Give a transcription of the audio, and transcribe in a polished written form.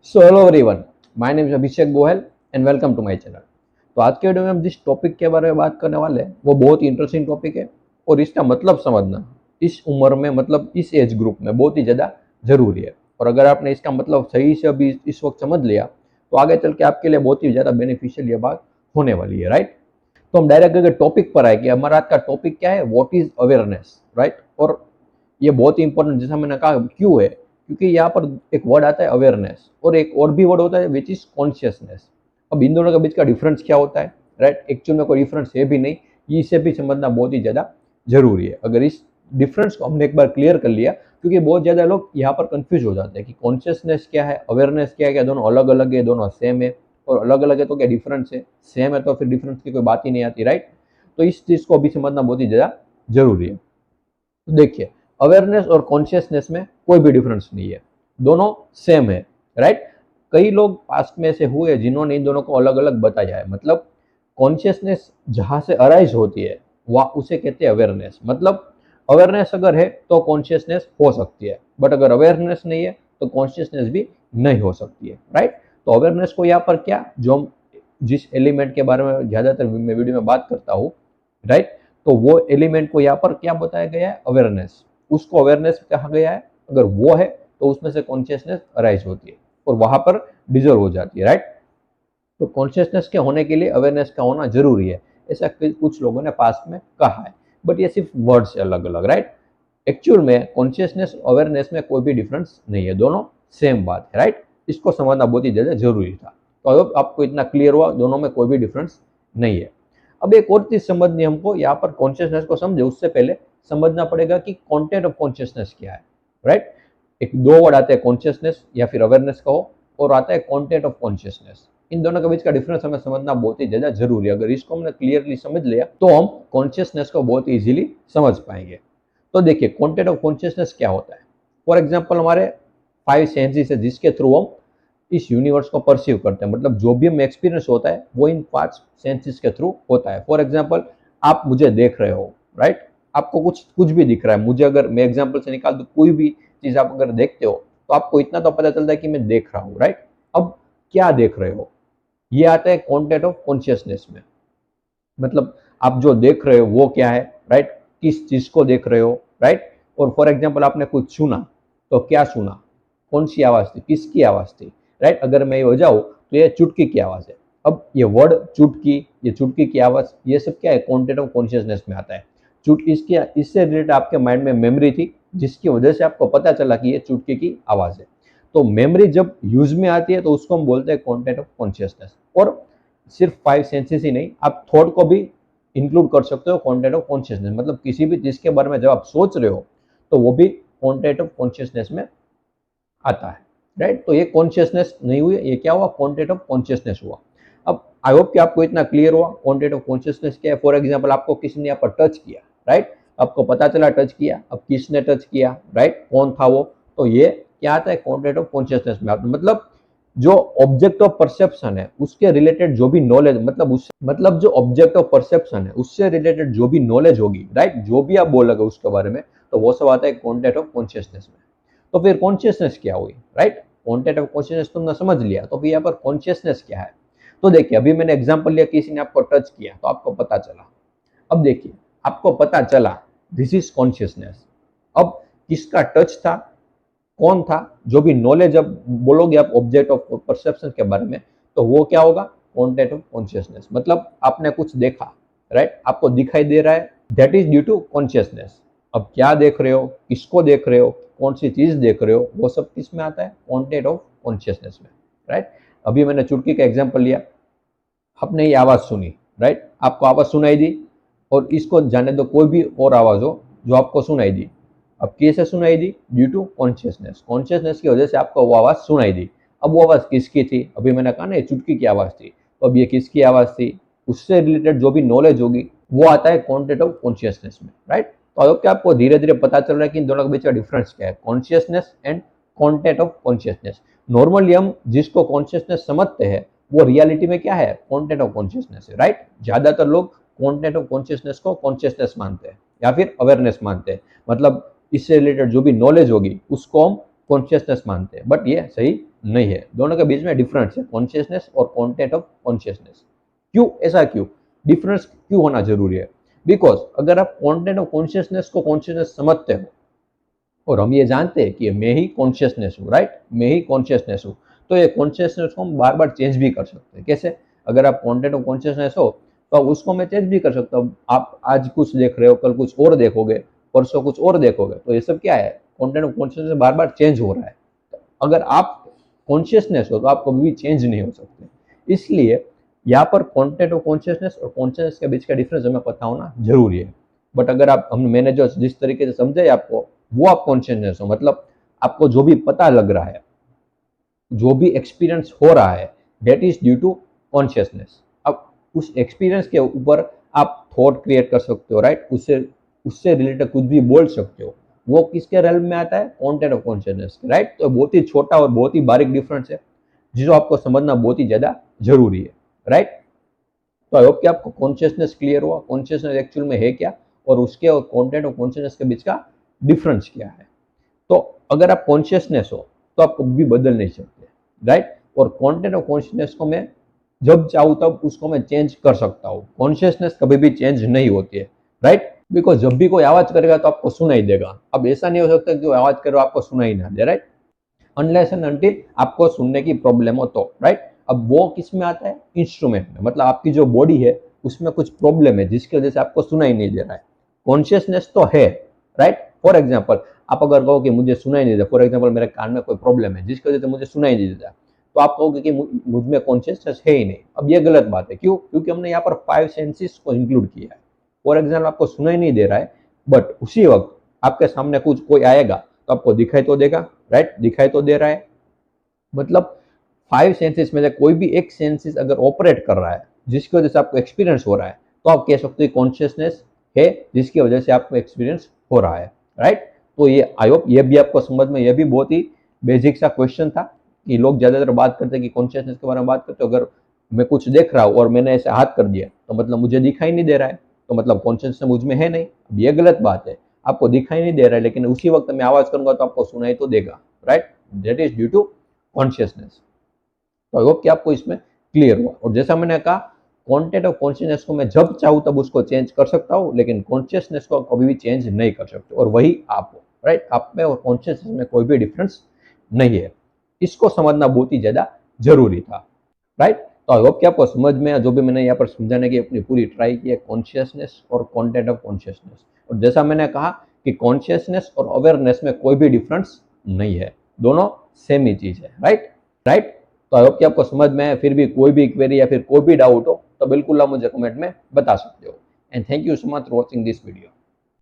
So hello everyone, my name is Abhishek Goyal and welcome to my channel. तो आज के video में हम जिस टॉपिक के बारे में बात करने वाले हैं वो बहुत ही इंटरेस्टिंग टॉपिक है और इसका मतलब समझना इस उम्र में मतलब इस एज ग्रुप में बहुत ही ज़्यादा जरूरी है। और अगर आपने इसका मतलब सही से अभी इस वक्त समझ लिया तो आगे चल के आपके लिए बहुत ही ज़्यादा बेनिफिशियल ये बात होने वाली है, राइट। तो हम डायरेक्ट अगर टॉपिक पर आए कि हमारा आज का टॉपिक क्या है, व्हाट इज अवेयरनेस, राइट। और ये बहुत ही इंपॉर्टेंट, जैसा मैंने कहा, क्यों है, क्योंकि यहाँ पर एक वर्ड आता है अवेयरनेस और एक और भी वर्ड होता है विच इज कॉन्शियसनेस। अब इन दोनों के बीच का डिफरेंस क्या होता है, राइट। एक्चुअल में कोई डिफरेंस है भी नहीं, इसे भी समझना बहुत ही ज़्यादा जरूरी है। अगर इस डिफरेंस को हमने एक बार क्लियर कर लिया, क्योंकि बहुत ज़्यादा लोग यहाँ पर कंफ्यूज हो जाते हैं कि कॉन्शियसनेस क्या है, अवेयरनेस क्या है, क्या दोनों अलग अलग है, दोनों सेम है, और अलग अलग है तो क्या डिफरेंस है, सेम है तो फिर डिफरेंस की कोई बात ही नहीं आती, राइट। तो इस चीज़ को भी समझना बहुत ही ज़्यादा जरूरी है। तो देखिए, अवेयरनेस और कॉन्शियसनेस में कोई भी डिफरेंस नहीं है, दोनों सेम है, राइट। कई लोग पास्ट में से हुए जिन्होंने इन दोनों को अलग अलग बताया है। मतलब कॉन्शियसनेस जहां से अराइज होती है वह उसे कहते हैं अवेयरनेस। मतलब अवेयरनेस अगर है तो कॉन्शियसनेस हो सकती है, बट अगर अवेयरनेस नहीं है तो कॉन्शियसनेस भी नहीं हो सकती है, राइट। तो अवेयरनेस को यहाँ पर क्या, जो हम जिस एलिमेंट के बारे में ज्यादातर मैं वीडियो में बात करता हूँ, राइट, तो वो एलिमेंट को यहाँ पर क्या बताया गया है, अवेयरनेस। उसको अवेयरनेस कहा गया है। अगर वो है तो उसमें से कॉन्शियसनेस अराइज होती है और वहां पर डिजर्व हो जाती है, राइट। तो कॉन्शियसनेस के होने के लिए अवेयरनेस का होना जरूरी है, ऐसा कुछ लोगों ने पास्ट में कहा है, बट ये सिर्फ वर्ड्स है अलग अलग, राइट। एक्चुअल में कॉन्शियसनेस अवेयरनेस में कोई भी डिफरेंस नहीं है, दोनों सेम बात है, राइट। इसको समझना बहुत ही ज्यादा जरूरी था। तो अब आपको इतना क्लियर हुआ, दोनों में कोई भी डिफरेंस नहीं है। अब एक और चीज समझनी हमको, यहाँ पर कॉन्शियसनेस को समझे उससे पहले समझना पड़ेगा कि कंटेंट ऑफ कॉन्शियसनेस क्या है, राइट। एक दो वर्ड आते हैं, कॉन्शियसनेस या फिर अवेयरनेस कहो, और आता है कंटेंट ऑफ कॉन्शियसनेस। इन दोनों के बीच का डिफरेंस हमें समझना बहुत ही ज्यादा जरूरी है। अगर इसको हमने क्लियरली समझ लिया तो हम कॉन्शियसनेस को बहुत इजीली समझ पाएंगे। तो देखिए, कंटेंट ऑफ कॉन्शियसनेस क्या होता है। फॉर एग्जांपल, हमारे 5 सेंसेस है जिसके थ्रू हम इस यूनिवर्स को परसीव करते हैं। मतलब जो भी हमें एक्सपीरियंस होता है वो इन 5 सेंसेस के थ्रू होता है। फॉर एग्जांपल, आप मुझे देख रहे हो, राइट। आपको कुछ कुछ भी दिख रहा है, मुझे अगर मैं एग्जांपल से निकाल दूं, कोई भी चीज आप अगर देखते हो तो आपको इतना तो पता चलता है कि मैं देख रहा हूँ, राइट। अब क्या देख रहे हो, ये आता है कंटेंट ऑफ कॉन्शियसनेस में। मतलब आप जो देख रहे हो वो क्या है, राइट, किस चीज को देख रहे हो, राइट। और फॉर एग्जाम्पल आपने कुछ सुना, तो क्या सुना, कौन सी आवाज थी, किसकी आवाज थी, राइट। अगर मैं ये बजाऊं तो ये चुटकी की आवाज है। अब ये वर्ड चुटकी, ये चुटकी की आवाज, ये सब क्या है, कंटेंट ऑफ कॉन्शियसनेस में आता है। इससे रिलेटेड आपके माइंड में मेमोरी थी जिसकी वजह से आपको पता चला कि ये चुटकी की आवाज है। तो मेमोरी जब यूज में आती है तो उसको हम बोलते हैं कंटेंट ऑफ कॉन्शियसनेस। और सिर्फ 5 सेंसेस ही नहीं, आप थॉट को भी इंक्लूड कर सकते हो कंटेंट ऑफ कॉन्शियसनेस। मतलब किसी भी चीज के बारे में जब आप सोच रहे हो तो वो भी कंटेंट ऑफ कॉन्शियसनेस में आता है, राइट। तो ये कॉन्शियसनेस नहीं हुई, ये क्या हुआ, कंटेंट ऑफ कॉन्शियसनेस हुआ। अब आई होप कि आपको इतना क्लियर हुआ कंटेंट ऑफ कॉन्शियसनेस क्या है। फॉर एग्जांपल, आपको किसी ने यहाँ पर टच किया, राइट, आपको पता चला टच किया। अब किसने टच किया, राइट, कौन था वो, तो ये क्या आता है, कंटेंट ऑफ कॉन्शियसनेस में आता है। मतलब जो ऑब्जेक्ट ऑफ परसेप्शन है उसके रिलेटेड जो भी नॉलेज, मतलब जो ऑब्जेक्ट ऑफ परसेप्शन है उससे रिलेटेड जो भी नॉलेज होगी, राइट, जो भी आप बोलोगे उसके बारे में, तो वो सब आता है कंटेंट ऑफ कॉन्शियसनेस में। तो फिर कॉन्शियसनेस क्या हुई, राइट। कंटेंट ऑफ कॉन्शियसनेस तुमने समझ लिया, तो फिर यहाँ पर कॉन्शियसनेस क्या है। तो देखिए, अभी मैंने एग्जांपल लिया, किसी ने आपको टच किया तो आपको पता चला। अब देखिए, आपको पता चला, दिस इज कॉन्शियसनेस। अब किसका टच था, कौन था, जो भी नॉलेज अब बोलोगे आप ऑब्जेक्ट ऑफ परसेप्शन के बारे में, तो वो क्या होगा, कंटेंट ऑफ कॉन्शियसनेस। मतलब आपने कुछ देखा, राइट, आपको दिखाई दे रहा है, that is due to consciousness. अब क्या देख रहे हो, किसको देख रहे हो, कौन सी चीज देख रहे हो, वो सब किस में आता है, कंटेंट ऑफ कॉन्शियसनेस में, राइट। अभी मैंने चुटकी का एग्जांपल लिया, आपने ये आवाज सुनी, राइट, आपको आवाज सुनाई दी, और इसको जाने दो कोई भी और आवाज हो जो आपको सुनाई दी। अब कैसे सुनाई दी, ड्यू टू कॉन्शियसनेस, कॉन्शियसनेस की वजह से आपको वो आवाज सुनाई दी। अब वो आवाज किसकी थी, अभी मैंने कहा ना ये चुटकी की आवाज थी, तो अब ये किसकी आवाज थी, उससे रिलेटेड जो भी नॉलेज होगी वो आता है कंटेंट ऑफ कॉन्शियसनेस में, राइट। तो अब क्या आपको धीरे धीरे पता चल रहा है कि इन दोनों के बीच का डिफरेंस क्या है, consciousness and content of consciousness. Normally हम जिसको कॉन्शियसनेस समझते हैं वो रियलिटी में क्या है, कंटेंट ऑफ कॉन्शियसनेस है, राइट। ज्यादातर लोग कंटेंट ऑफ कॉन्शियसनेस को कॉन्शियसनेस मानते हैं या फिर अवेयरनेस मानते हैं। मतलब इससे रिलेटेड जो भी नॉलेज होगी उसको हम कॉन्शियसनेस मानते हैं, बट ये सही नहीं है, दोनों के बीच में डिफरेंस है, कॉन्शियसनेस और कंटेंट ऑफ कॉन्शियसनेस। क्यों ऐसा, क्यों डिफरेंस क्यों होना जरूरी है? बिकॉज अगर आप कंटेंट ऑफ कॉन्शियसनेस को कॉन्शियसनेस समझते हो और हम ये जानते हैं कि मैं ही कॉन्शियसनेस हूँ, राइट, मैं ही कॉन्शियसनेस हूँ, तो ये कॉन्शियसनेस को हम बार बार चेंज भी कर सकते हैं। कैसे? अगर आप कंटेंट ऑफ कॉन्शियसनेस हो तो उसको मैं चेंज भी कर सकता हूँ। आप आज कुछ देख रहे हो, कल कुछ और देखोगे, परसों कुछ और देखोगे, तो ये सब क्या है? Content of consciousness bar bar change हो रहा है। अगर आप कॉन्शियसनेस हो तो आप कभी भी चेंज नहीं हो सकते। इसलिए यहाँ पर कंटेंट ऑफ कॉन्शियसनेस और कॉन्शियसनेस के बीच का डिफरेंस हमें पता होना जरूरी है। बट अगर आप मैंने जो जिस तरीके से समझाया आपको, वो आप कॉन्शियसनेस हो, मतलब आपको जो भी पता लग रहा है, जो भी एक्सपीरियंस हो रहा है, that is due to consciousness. अब उस एक्सपीरियंस के ऊपर आप थॉट क्रिएट कर सकते हो, राइट, उससे उससे रिलेटेड कुछ भी बोल सकते हो। वो किसके रेल में आता है? Content of consciousness, right. तो बहुत ही छोटा और बहुत ही बारीक डिफरेंस है जिसको आपको समझना बहुत ही ज्यादा जरूरी है, राइट। तो आई होप कि आपको कॉन्शियसनेस क्लियर हुआ, कॉन्शियसनेस एक्चुअल में है क्या और उसके और कंटेंट ऑफ कॉन्शियसनेस के बीच का डिफरेंस क्या है। तो अगर आप कॉन्शियसनेस हो तो आप कभी भी बदल नहीं सकते, राइट। और कंटेंट ऑफ कॉन्शियसनेस को मैं जब चाहूँ तब उसको मैं चेंज कर सकता हूँ। कॉन्शियसनेस कभी भी चेंज नहीं होती है, राइट। बिकॉज जब भी कोई आवाज करेगा तो आपको सुनाई देगा। अब ऐसा नहीं हो सकता कि वो आवाज करे आपको सुनाई ना दे, राइट, अनलेस एंड अनटिल आपको सुनने की प्रॉब्लम हो तो, राइट। अब वो किस में आता है? इंस्ट्रूमेंट में, मतलब आपकी जो बॉडी है उसमें कुछ प्रॉब्लम है जिसकी वजह से आपको सुनाई नहीं दे रहा है। कॉन्शियसनेस तो है, राइट। फॉर एग्जाम्पल आप अगर कहो कि मुझे सुनाई नहीं देता, फॉर एग्जाम्पल मेरे कान में कोई प्रॉब्लम है जिसकी वजह से मुझे सुनाई नहीं देता, तो आप कहोगे कि मुझ में कॉन्शियसनेस है ही नहीं। अब ये गलत बात है। क्यों? क्योंकि हमने यहाँ पर 5 सेंसेस को इंक्लूड किया है। फॉर एग्जाम्पल आपको सुनाई नहीं दे रहा है, बट उसी वक्त आपके सामने कुछ कोई आएगा तो आपको दिखाई तो देगा, राइट, दिखाई तो दे रहा है। मतलब 5 सेंसेस में से कोई भी एक सेंसेस अगर ऑपरेट कर रहा है जिसकी वजह से आपको एक्सपीरियंस हो रहा है, तो आप कह सकते हो कॉन्शियसनेस है जिसकी वजह से आपको एक्सपीरियंस हो रहा है, राइट। तो ये आई होप ये भी आपको समझ में, ये भी बहुत ही बेसिक सा क्वेश्चन था कि लोग ज्यादातर बात करते हैं कि कॉन्शियसनेस के बारे में बात करते हो, अगर मैं कुछ देख रहा हूँ और मैंने ऐसे हाथ कर दिया तो मतलब मुझे दिखाई नहीं दे रहा है, तो मतलब कॉन्शियसनेस मुझ में है नहीं। अब ये गलत बात है, आपको दिखाई नहीं दे रहा है लेकिन उसी वक्त मैं आवाज करूंगा तो आपको सुनाई तो देगा, right, that is due to consciousness. तो आई होप कि आपको इसमें क्लियर हुआ। और जैसा मैंने कहा, कंटेंट ऑफ कॉन्शियसनेस को मैं जब चाहूँ तब उसको चेंज कर सकता हूँ, लेकिन कॉन्शियसनेस को कभी भी चेंज नहीं कर सकते, और वही आप हो, राइट। आप में और कॉन्शियसनेस में कोई भी डिफरेंस नहीं है। इसको समझना बहुत ही ज्यादा जरूरी था, राइट। तो आई होप कि आपको समझ में जो भी मैंने यहाँ पर समझाने की अपनी पूरी ट्राई की है, कॉन्शियसनेस और कंटेंट ऑफ कॉन्शियसनेस। और जैसा मैंने कहा कि कॉन्शियसनेस और अवेयरनेस में कोई भी डिफरेंस नहीं है, दोनों सेम ही चीज है, राइट, राइट। तो आई होप कि आपको समझ में है। फिर भी कोई भी क्वेरी या फिर कोई भी डाउट हो तो बिल्कुल आप मुझे कमेंट में बता सकते हो। And thank you so much for watching this video.